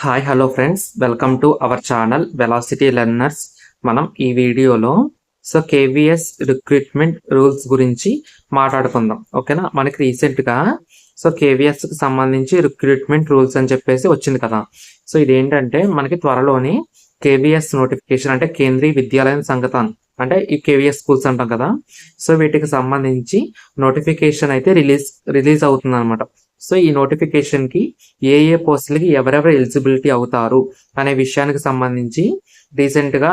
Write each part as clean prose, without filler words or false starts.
Hi hello friends, welcome to our channel velocity learners. మనం ఈ వీడియోలో కేవీఎస్ రిక్రూట్మెంట్ రూల్స్ గురించి మాట్లాడుకుందాం. ఓకేనా. మనకి రీసెంట్గా కేవీఎస్కి సంబంధించి రిక్రూట్మెంట్ రూల్స్ అని చెప్పేసి వచ్చింది కదా. ఇదేంటంటే మనకి త్వరలోనే కేవీఎస్ నోటిఫికేషన్, అంటే కేంద్రీయ విద్యాలయం సంఘటన, అంటే ఈ కేవీఎస్ స్కూల్స్ అంటాం కదా. వీటికి సంబంధించి నోటిఫికేషన్ అయితే రిలీజ్ అవుతుంది అనమాట. ఈ నోటిఫికేషన్ కి ఏ పోస్టులకి ఎవరెవరు ఎలిజిబిలిటీ అవుతారు అనే విషయానికి సంబంధించి రీసెంట్ గా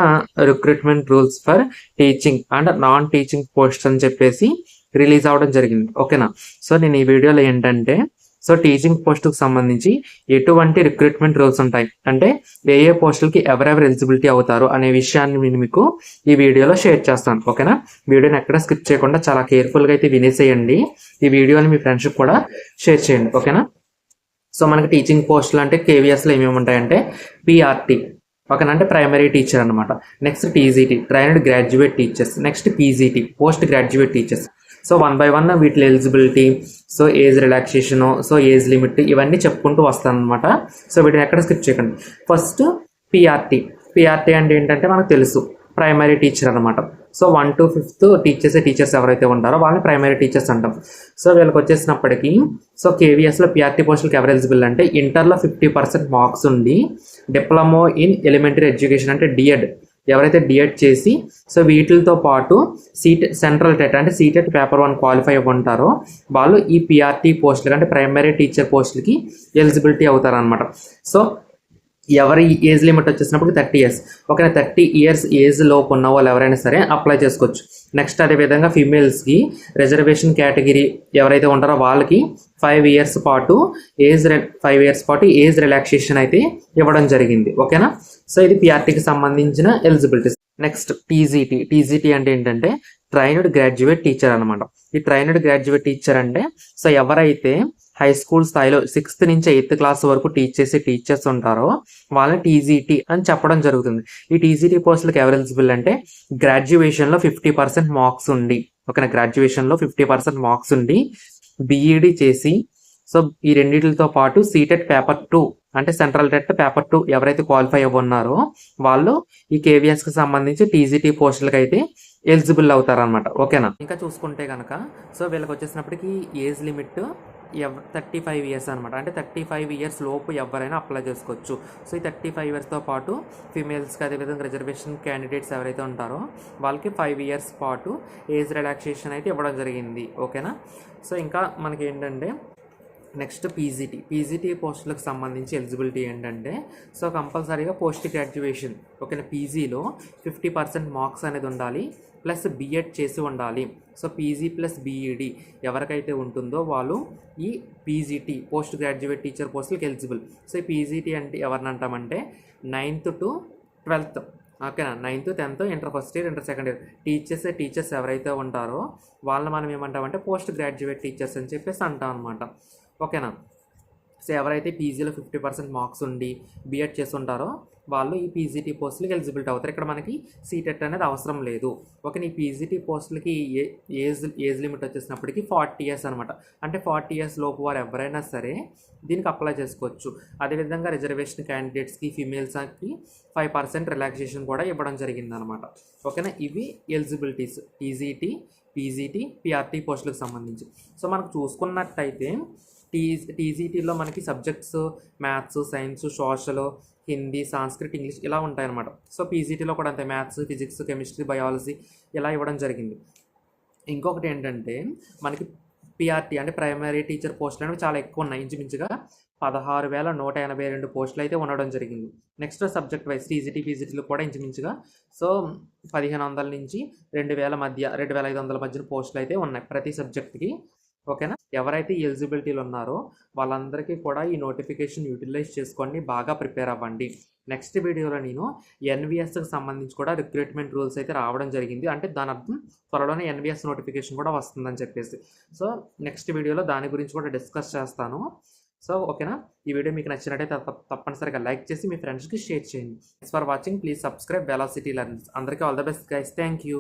recruitment rules for teaching and non teaching post అని చెప్పేసి రిలీజ్ అవడం జరిగింది. ఓకేనా. నేను ఈ వీడియోలో ఏంటంటే టీచింగ్ పోస్టుకు సంబంధించి ఎటువంటి రిక్రూట్మెంట్ రూల్స్ ఉంటాయి, అంటే ఏ పోస్టులకి ఎవరెవరు ఎలిజిబిలిటీ అవుతారు అనే విషయాన్ని నేను మీకు ఈ వీడియోలో షేర్ చేస్తాను. ఓకేనా. వీడియోని ఎక్కడ స్కిప్ చేయకుండా చాలా కేర్ఫుల్గా అయితే వినేసేయండి. ఈ వీడియోని మీ ఫ్రెండ్స్కి కూడా షేర్ చేయండి. ఓకేనా. మనకి టీచింగ్ పోస్టులు అంటే కేవీఎస్లో ఏమేమి ఉంటాయంటే పిఆర్టీ, ఓకేనా, అంటే ప్రైమరీ టీచర్ అనమాట. Next TGT, trained graduate teachers. Next PGT, post graduate teachers. One by one వీటి eligibility, age relaxation, age limit, ఇవన్నీ చెప్పుకుంటూ వస్తాను అనమాట. వీటిని ఎక్కడ స్కిప్ చేయకండి. First PRT. పిఆర్టీ అంటే ఏంటంటే మనకు తెలుసు, ప్రైమరీ టీచర్ అనమాట. 1 to 5th టీచర్స్ ఎవరైతే ఉంటారో వాళ్ళని ప్రైమరీ టీచర్స్ అంటాం. వీళ్ళకి వచ్చేసినప్పటికీ కేవీఎస్లో పిఆర్టీ పోస్టులకి ఎవరు ఎలిజిబుల్ అంటే ఇంటర్లో 50% మార్క్స్ ఉండి, డిప్లొమా ఇన్ ఎలిమెంటరీ ఎడ్యుకేషన్ అంటే డిఎడ్ ఎవరైతే డిఎడ్ చేసి వీటితో పాటు సెంట్రల్ టెట్ అంటే సీటెట్ పేపర్ 1 క్వాలిఫై ఉంటారో వాళ్ళు ఈ పిఆర్టీ పోస్టులకి అంటే ప్రైమరీ టీచర్ పోస్టులకి ఎలిజిబిలిటీ అవుతారనమాట. ఎవరి ఏజ్ లిమిట్ వచ్చేసినప్పుడు 30 years. ఓకే, 30 years ఏజ్ లోపు ఉన్న వాళ్ళు ఎవరైనా సరే అప్లై చేసుకోవచ్చు. నెక్స్ట్ అదేవిధంగా ఫీమేల్స్కి రిజర్వేషన్ కేటగిరీ ఎవరైతే ఉంటారో వాళ్ళకి 5 years పాటు ఏజ్ రిలాక్సేషన్ అయితే ఇవ్వడం జరిగింది. ఓకేనా. ఇది పిఆర్టీకి సంబంధించిన ఎలిజిబిలిటీస్. Next TGT. టీజీటీ అంటే ఏంటంటే ట్రైన్డ్ గ్రాడ్యుయేట్ టీచర్ అనమాట. ఈ ట్రైన్డ్ గ్రాడ్యుయేట్ టీచర్ అంటే ఎవరైతే హై స్కూల్ స్థాయిలో 6th నుంచి 8th క్లాస్ వరకు టీచ్ చేసే టీచర్స్ ఉంటారో వాళ్ళని టీజీటీ అని చెప్పడం జరుగుతుంది. ఈ టీజీటీ పోస్టులకు ఎవరు ఎలిజిబుల్ అంటే గ్రాడ్యుయేషన్లో 50% మార్క్స్ ఉండి, ఓకేనా, గ్రాడ్యుయేషన్లో 50% మార్క్స్ ఉండి బీఈడీ చేసి ఈ రెండింటితో పాటు సీటెట్ పేపర్ 2 అంటే సెంట్రల్ టెట్ పేపర్ 2 ఎవరైతే క్వాలిఫై అవ్వన్నారో వాళ్ళు ఈ కేవీఎస్కి సంబంధించి టీజీటీ పోస్టులకు అయితే ఎలిజిబుల్ అవుతారనమాట. ఓకేనా. ఇంకా చూసుకుంటే కనుక వీళ్ళకి వచ్చేసినప్పటికీ ఏజ్ లిమిట్ 35 years అనమాట. అంటే 35 years లోపు ఎవరైనా అప్లై చేసుకోవచ్చు. ఈ 35 yearsతో పాటు ఫీమేల్స్కి అదేవిధంగా రిజర్వేషన్ క్యాండిడేట్స్ ఎవరైతే ఉంటారో వాళ్ళకి 5 years పాటు ఏజ్ రిలాక్సేషన్ అయితే ఇవ్వడం జరిగింది. ఓకేనా. ఇంకా మనకి ఏంటంటే నెక్స్ట్ పీజీటీ పోస్టులకు సంబంధించి ఎలిజిబిలిటీ ఏంటంటే కంపల్సరీగా పోస్ట్ గ్రాడ్యుయేషన్, ఓకేనా, పీజీలో 50% మార్క్స్ అనేది ఉండాలి, ప్లస్ బిఎడ్ చేసి ఉండాలి. పీజీ ప్లస్ బీఈడి ఎవరికైతే ఉంటుందో వాళ్ళు ఈ పీజీటీ పోస్ట్ గ్రాడ్యుయేట్ టీచర్ పోస్టులకు ఎలిజిబుల్. ఈ పీజీటీ అంటే ఎవరిని అంటామంటే 9th to 12th, ఓకేనా, 9th, 10th, inter first year, inter second year teachers ఎవరైతే ఉంటారో వాళ్ళని మనం ఏమంటామంటే పోస్ట్ గ్రాడ్యుయేట్ టీచర్స్ అని చెప్పేసి అంటాం అనమాట. ఓకేనా. ఎవరైతే పీజీలో 50% మార్క్స్ ఉండి బీఎడ్ చేసి ఉంటారో వాళ్ళు ఈ పీజీటీ పోస్టులకి ఎలిజిబిలిటీ అవుతారు. ఇక్కడ మనకి సీటెట్ అనేది అవసరం లేదు. ఓకే, ఈ పీజీటీ పోస్టులకి ఏజ్ లిమిట్ వచ్చేసినప్పటికీ 40 years అనమాట. అంటే 40 years లోపు వారు ఎవరైనా సరే దీనికి అప్లై చేసుకోవచ్చు. అదేవిధంగా రిజర్వేషన్ క్యాండిడేట్స్కి ఫీమేల్స్కి 5% రిలాక్సేషన్ కూడా ఇవ్వడం జరిగిందనమాట. ఓకేనా. ఇవి ఎలిజిబిలిటీస్ పీజీటీ పిఆర్టీ పోస్టులకు సంబంధించి. మనకు చూసుకున్నట్టయితే టీజీటీలో మనకి subjects maths, science, social, Hindi, Sanskrit, English ఇలా ఉంటాయన్నమాట. పీజీటీలో కూడా అంతే, మ్యాథ్స్, ఫిజిక్స్, కెమిస్ట్రీ, బయాలజీ ఇలా ఇవ్వడం జరిగింది. ఇంకొకటి ఏంటంటే మనకి పిఆర్టీ అంటే ప్రైమరీ టీచర్ పోస్టులు అనేవి చాలా ఎక్కువ ఉన్నాయి. ఇంచుమించుగా 16,182 పోస్టులు అయితే ఉండడం జరిగింది. నెక్స్ట్ సబ్జెక్ట్ వైజ్ పీజీటీలో కూడా ఇంచుమించుగా 1,500 నుంచి 2,000 మధ్య 2,500 మధ్యన పోస్టులు అయితే ఉన్నాయి ప్రతి సబ్జెక్ట్కి. ఓకేనా. ఎవరైతే ఎలిజిబిలిటీలు ఉన్నారో వాళ్ళందరికీ కూడా ఈ నోటిఫికేషన్ యూటిలైజ్ చేసుకోండి, బాగా ప్రిపేర్ అవ్వండి. నెక్స్ట్ వీడియోలో నేను ఎన్విఎస్కి సంబంధించి కూడా రిక్రూట్మెంట్ రూల్స్ అయితే రావడం జరిగింది. అంటే దాని అర్థం త్వరలోనే ఎన్విఎస్ నోటిఫికేషన్ కూడా వస్తుందని చెప్పేసి. నెక్స్ట్ వీడియోలో దాని గురించి కూడా డిస్కస్ చేస్తాను. ఓకేనా. ఈ వీడియో మీకు నచ్చినట్టయితే తప్పనిసరిగా లైక్ చేసి మీ ఫ్రెండ్స్కి షేర్ చేయండి. Thanks for watching. Please subscribe Velocity Learners. అందరికీ all the best guys. Thank you.